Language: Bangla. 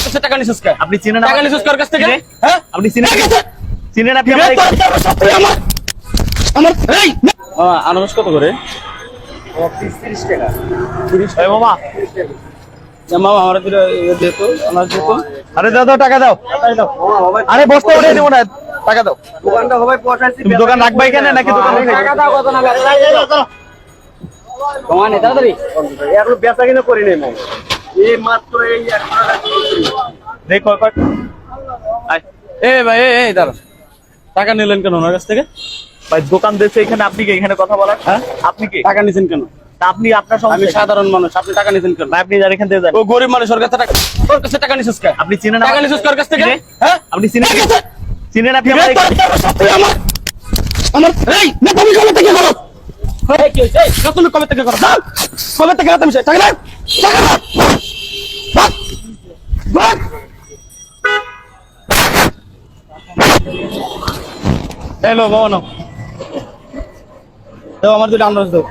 কাছে টাকা নিছিস কে? আপনি চিনেন টাকা নিছিস কার কাছ থেকে? হ্যাঁ আপনি চিনেন আপনি আমার এই আনারস কত করে? 30 টাকা। 30 টাকা মামা। মামা আমার দিলে দিত আনারস দিত। আরে দাও টাকা দাও। আরে বস্তা উঠে দেব না, টাকা দাও। দোকানটা হবে পয়সাছি। তুমি দোকান রাখবা এখানে নাকি দোকান টাকা দাও কত না তোমার নেই তাড়াতাড়ি এগুলো বেচা কিনা করি নাই মামা এই মাত্র এই 1 টাকা দেখ কয় এ ভাই এই দাঁড়া, টাকা নিলেন কেন ওনার কাছ থেকে? ভাই দোকান দিয়েছে এখানে, আপনি কি এখানে কথা বলার? হ্যাঁ আপনি কি টাকা নিছেন কেন? তা আপনি আপনার আমি সমস্যা কি? সাধারণ মানুষ, আপনি টাকা নিছেন কেন? ভাই আপনি যার এখান থেকে যান। ও গরিব মানুষ, ওর কাছে টাকা, ওর কাছে টাকা নিছিস কে? আপনি চিনেন টাকা নিছিস কার কাছ থেকে? হ্যাঁ আপনি চিনেন আপনি আমার এই না তুমি কবে থেকে করো? এই কি হইছে? এই তুমি কবে থেকে করো? দাও কবে থেকে তুমি টাকা দাও, টাকা দাও। বাক হ্যালো বাবা নাও দাও, আমার দুটো আনারস দাও।